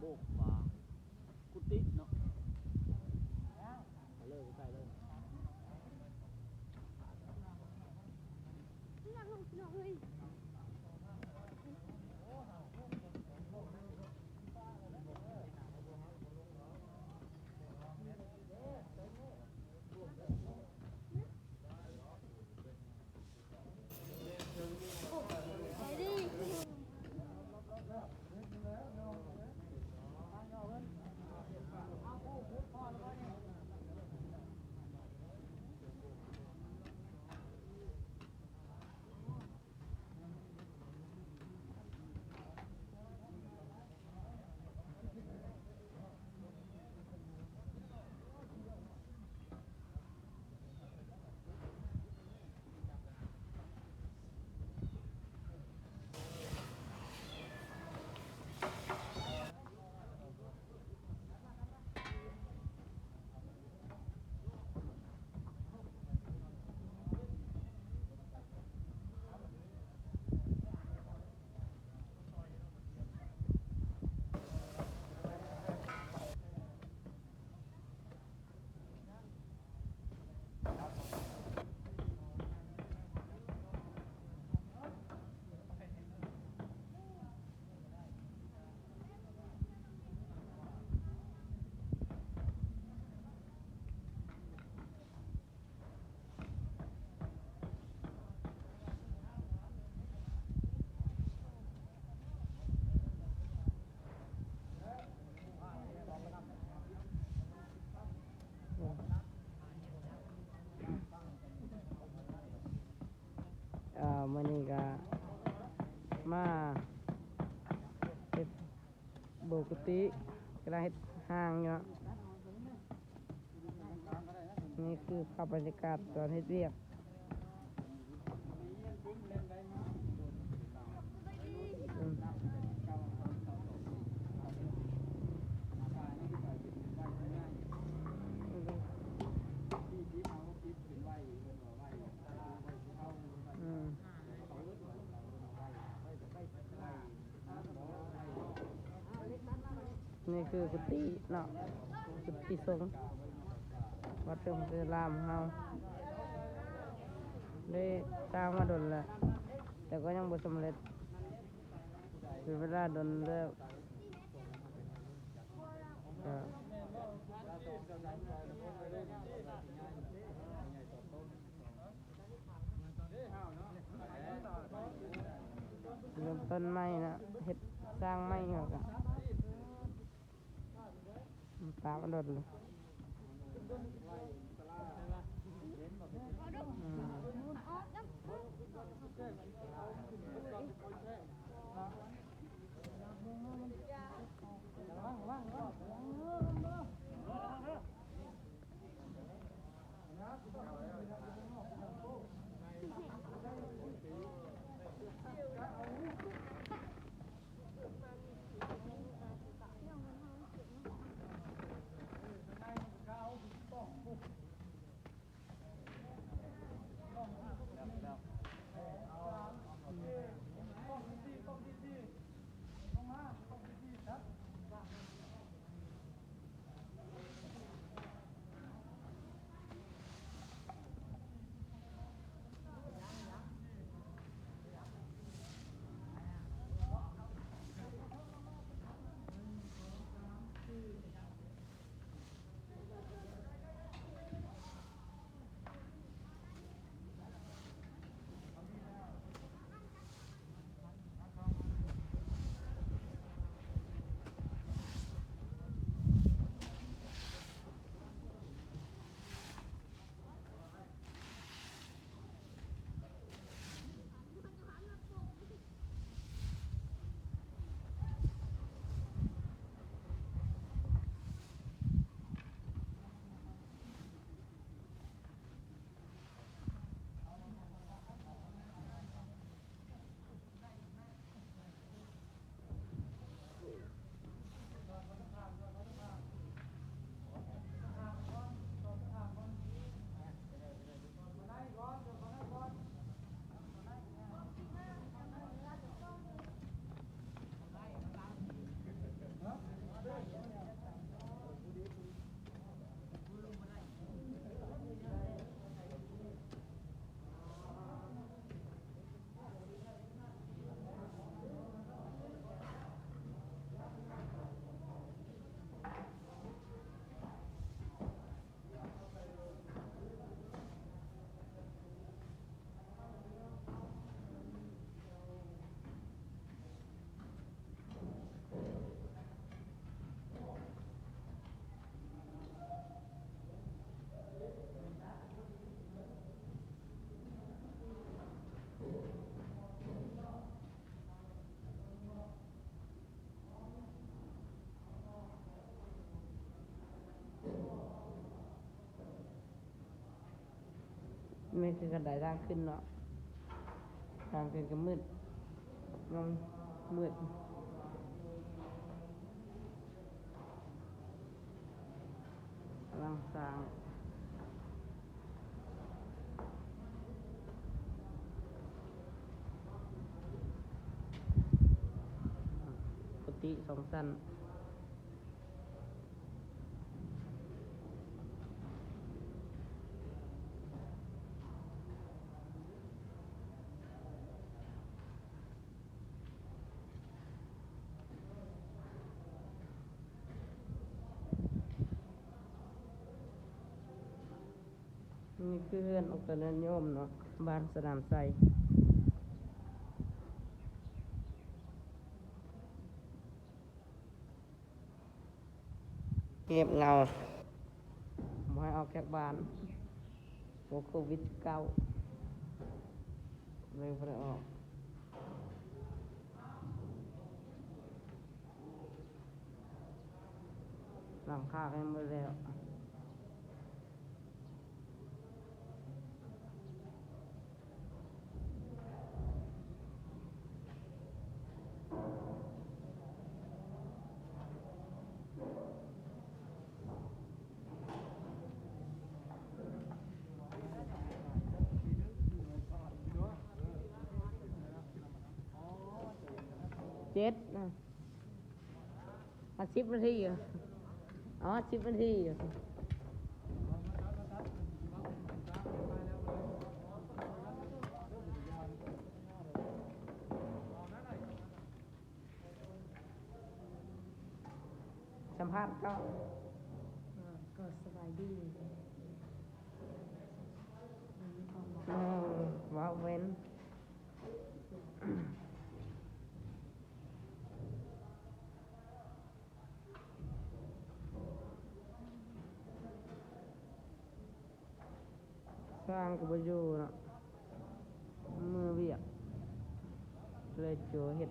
โบกฟ้ากุฏิเนาะไปเลยใกล้เลยมื้อนี้ก็มาเฮ็ดโบกติก็ได้เฮ็ดห้างอยู่เนาะนี่คือภาพบรรยากาศตอนเฮ็ดเวียกนี่คือกุฏิเนาะกุฏิสงฆ์วัดเติมเจรามของเราได้สร้างมาดนแล้วแต่ก็ยังบ่สำเร็จเป็นเวลาดนแล้วเริ่มต้นใหม่นะเฮ็ดสร้างใหม่เหรอตามมันโดดเลย ไม่คือกระไดทางขึ้นเนาะทางขึ้นก็มืดลงมืดกำลังสร้างกุฏิ2 ชั้นนี่คือเรือนองค์เนินโยมเนาะบ้านสนามไทรเก็บเงาบ่ให้ออกจากบ้านโควิด19เลยบ่ได้ออกหลังคาก็ยังบ่แล้ว7นะ10 นาทีเหรออ๋อ10 นาทีเหรอสัมภาษณ์ก็สบายดีว้าวเว้นสร้างกับบอยู่เนาะมือเวียกเลยโจเห็ด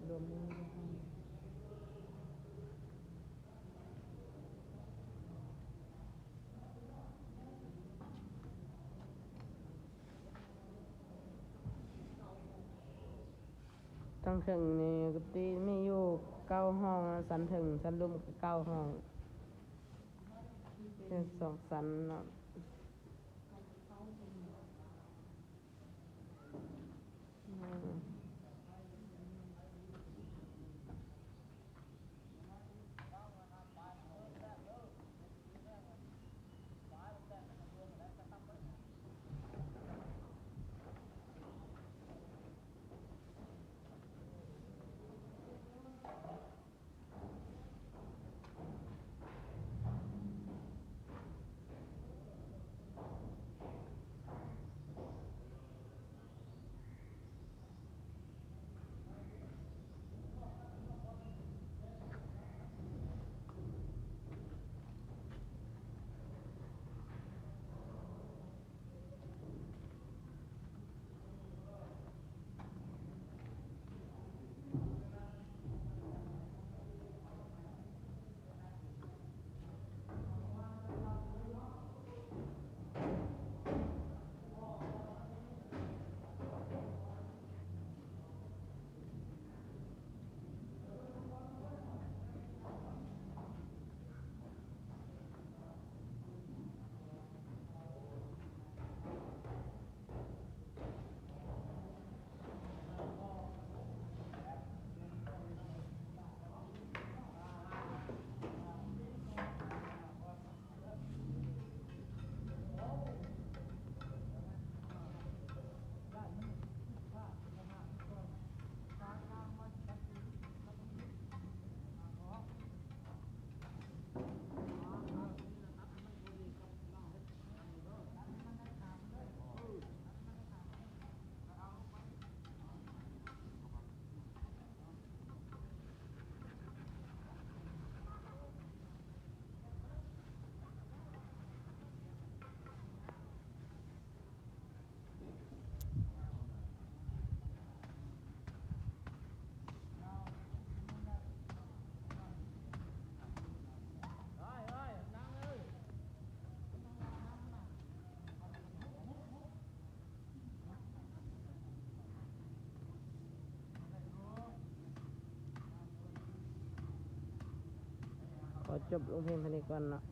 รวมมือตั้งถึงนี่กุฏิมีอยู่9 ห้องสันถึงสันลุม9 ห้องเป็น2 สันเนาะ ขอจบลงเพียงเท่านี้ก่อนเนาะ